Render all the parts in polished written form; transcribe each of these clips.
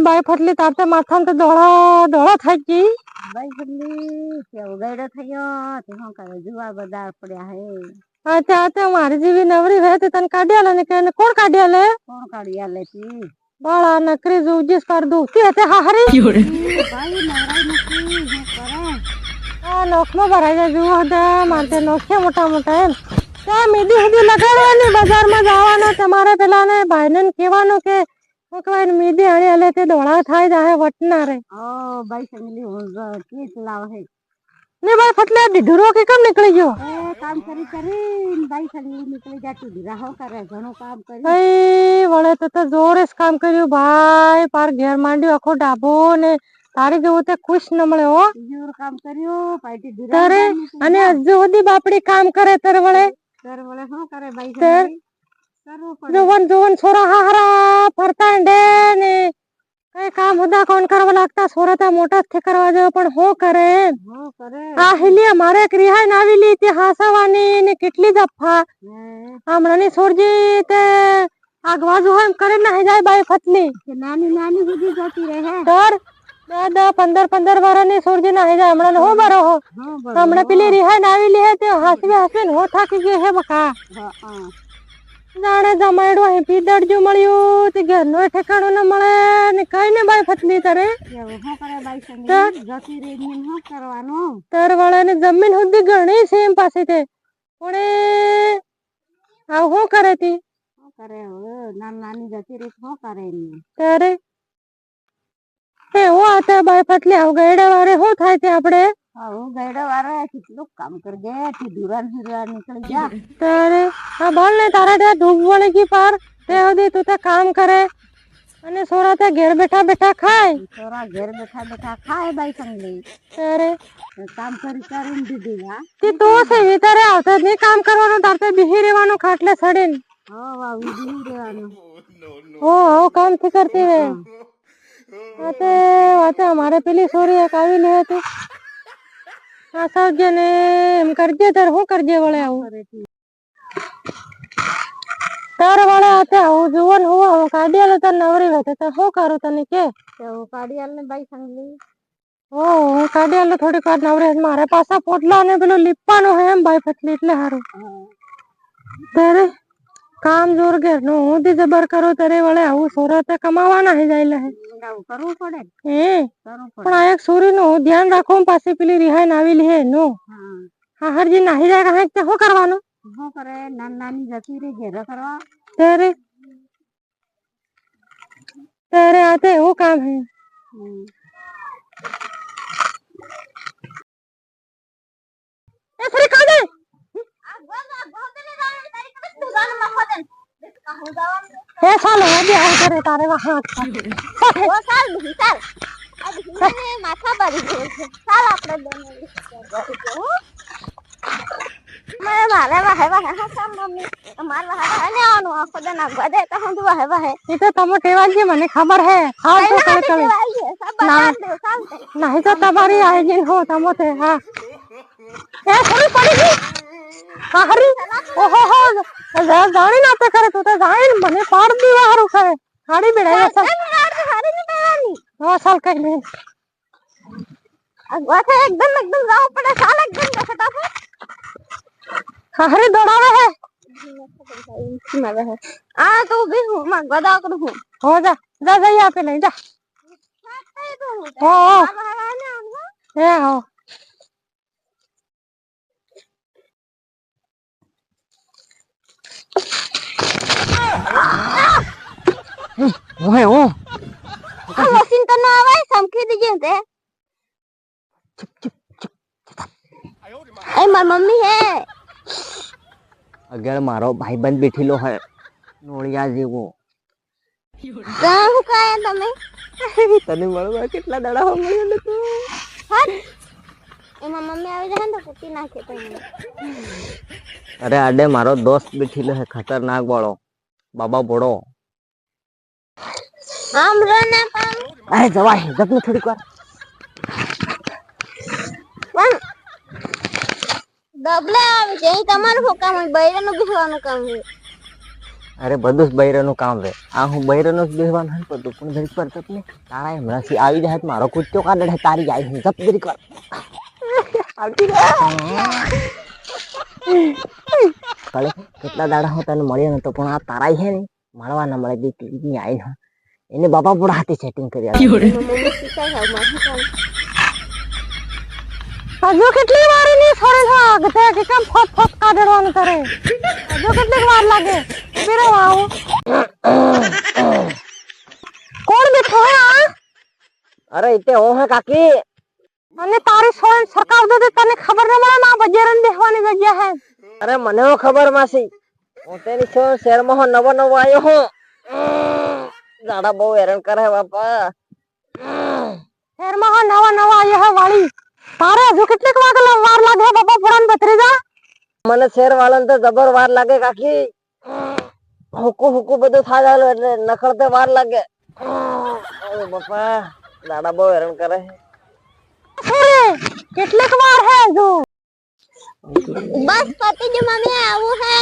By ફટલી તારતે માથામાં તો દોડા દોડા થઈ ગઈ બાઈ ફટલી કેવો ગયડો થયો તે હું કરે જુવાર બજાર પડ્યા હે આતે મારી જેવી નવરી રહે તે તને કાઢી આલે ને કે કોણ કાઢી આલે કોણ કાઢી આલે તી બાળા નકરી જોજીસ કર દઉં તે તે હાહરી ભાઈ નવરાઈ નથી હું કરે આ નોખમાં ભરાઈ જાય જુઓ દે મારતે નોખે મોટા મોટા એમ ત્યાં મીડી સુધી લગાડવાની બજારમાં જવાના તમારે પેલા ને ભાઈને કહેવાનું કે હું કહેવાય મીડી હળી હલે તે દોડા થાય જાય વટના રે ઓ બાઈ સંગલી હું કીસ લાવ હે ને ભાઈ ફટલે ઢીઢુરો કે કેમ નીકળી ગયો એ કામ કરી કરી બાઈ સંગલી નીકળી જાતી ધીરા હો કરે ઘણું કામ કર્યું ભાઈ વળે તો જોરે કામ કર્યું ભાઈ પાર ઘેર માંડ્યો આખો ડાબો ને તારી જેવું તે ખુશ ન મળે હો જોર કામ કર્યું પાઈટી ધીરા તારે અને હજુ સુધી બાપડી કામ કરે તારે વળે શું કરે બાઈ સંગલી કરવું પડે જોવન જોવન છોરા હારા ફરતા ડે ને કઈ કામ હોદા કોણ કરવા લાગતા છોરા તા મોટા થી કરવા જો પણ હું કરે આ હિલી મારે એક રિહાઈ આવી લી તે હાસવાની ને કેટલી દફા હમણાંની સોરજી તે આગવાજુ એમ કરી નાહી જાય બાઈ ફટલી નાની નાની સુધી જતી રહે તર 15 વર્ષની સોરજી નાહી જાય હમણાં હો બરો હો હમણાં પેલી રિહાઈ આવી લી હે તે હાસવી હાસવી હો થાકી ગઈ હે બકા જાણે જમાડો અહીં પીદડજુ મળ્યું તે ઘરનો ઠેકાણો ન મળે ને કઈ ને બાઈ ફટલી તારે શું કરે બાઈ સંગલી જતી રહી શું કરવાનું તર વાળા ને જમીન સુધી ઘણી છે એમ પાસે તે પણ આવ શું કરે તી શું કરે નાની જતી રહી શું કરે તારે હું આતે બાઈ ફટલી આવ ગયડા વારે શું થાય તે આપણે હું ગયડા વારે કેટલું કામ કરજે તી દુરાન નીકળી જા તારે હા બોલ ને તારે ત્યાં ધૂપ વળી ગઈ પાર તે સુધી તું તે કામ કરે અને સોરા તે ઘેર બેઠા બેઠા ખાય સોરા ઘેર બેઠા બેઠા ખાય બાઈ સંગલી તારે કામ કરીને દીધી હા તે તો છે તારે આવતા નહીં કામ કરવાનું તારે બિહી રહેવાનું ખાટલે સડીને બિહી રહેવાનું હો કામ થી કરતી વે વાતે અમારે પેલી સોરી એક આવી લે હતી આ સાવજે ને એમ કરજે તાર શું કરજે વળે આવું તાર વળે આતે આવું જોવાનું હું કાઢી આલે તાર નવરી વેતે તો શું કરું તને કે કાઢી આલે બાઈ સંગલી હું કાઢી આલે થોડીક વાર નવરી મારે પાછા પોટલા ને પેલું લીપવાનું હે એમ બાઈ ફટલી એટલે હારું તારે કામ જોર ઘેર નું હું દી જબર કરો તારે વળે આવું સોરતે કમાવાના હે જાય લે કરવું પડે પણ આ એક સોરી નું ધ્યાન રાખો પાછી પેલી રિહાઈ આવી લી હે નો હાહરજી નાહી જાય કહે તે શું કરવાનું શું કરે નાની જતી રહી ઘેર કરવા તારે તારે આતે એવું કામ હે એ ફરી કાઢે હે સાલો આજે આ કરે તારે વાહ ઓ સાલ માથા ભરી ગયો છે ચાલ આપણે મારે વાહે હા સામ મમ્મી અમાર વાહે ને આનું આખો દે નાખવા દે તો હું વાહે એ તો તમે કેવાજી મને ખબર હે હા તો કરે નહીં તો તમારી આઈ હો તમોતે હા એ થોડી પડી ગઈ હારી ઓહો હો જાણી ના તે કરે તું તો જાણી મને પાડ દીવા હારું કરે હાડી બેડાય છે હાડી ની બેડાની હા સાલ કઈ નહીં વાથે એકદમ જાવ પડે સાલ એકદમ ફટાફટ હારી દોડાવે હે આ તો ઉભી હું માં ગદા કરું હું હો જા જા જઈ આપે લઈ જા હો હે હો ઓહે ઓ આ મશીન તો ના આવે સમખી દીજે તે એ માર મમ્મી હે અગર મારો ભાઈબંધ બેઠેલો હે નોળિયા જેવો કા હું કાય તમે તને મળવા કેટલા દાડા હો મળ્યો તું હા એમાં મમ્મી આવી જાય ને તો કુટી નાખે તમને અરે આડે મારો દોસ્ત બેઠેલો હે ખતરનાક વાળો બાબા બોડો આમ રને પણ અરે જવાય જપને થોડીક વાર પણ ડબલે આવે છે તમારું શું કામ હોય બૈરાનું બેસવાનું કામ હોય અરે બધું જ બૈરાનું કામ છે. આ હું બૈરાનું જ બેહવાનું હે બધું પણ જરીક પર તપ ને તારા હમણાંથી આવી જાય તો મારો કૂચો કાઢે તારી જાય હું જપ જરીક વાર આવતી રે કાલે કેટલા દાડા હું તને મળ્યો નતો પણ આ તારા છે ને મળવા ના મળે દીકરી આવી હું એને બાપા પૂરા હાથે સેટિંગ કરી મમ્મી શીખાય માથું હજુ કેટલી વાર એની થોડી આગતે કે કેમ ફટ ફટ કાઢવાનું કરે હજુ કેટલી વાર લાગે ઉભી રહો આવું કોણ બેઠો હે આ અરે ઇતે હું હે કાકી અને તારી સોળ સરકાર દે તને ખબર ન મળે ના બજારન બેહવાની જગ્યા હે અરે મને હો ખબર માસી હું તેની શહેરમાં હો નવો નવો આવ્યો હું દાડા બહુ હેરાન કરે બાપા શહેરમાં હા નવા નવા આયા હે વાળી તારે હજુ કેટલીક વાર લાગે બાપા ફોરન બત્રીજા મને શેર વાળાને તો જબર વાર લાગે કાકી હુકુ હુકુ બધું થાય એટલે નખડતે વાર લાગે અરે બાપા દાડા બહુ હેરાન કરે અરે કેટલીક વાર હે હજુ બસ પતિ જ મમ્મી આવું હે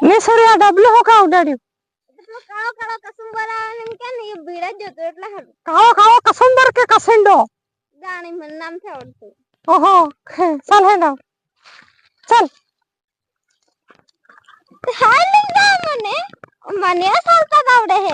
ને સરિયા ડબલું હો કા ઉડાડ્યું કાળો કાળો કસુંબર આવે એમ કે ને એ ભીડા જ જતો એટલે હારું કાળો કાળો કસુંબર કે કસિંડો જાણી મને નામ છે આવડતું ઓહો ચાલ હે ના ચાલ હાલ મને મને ચાલતા આવડે હે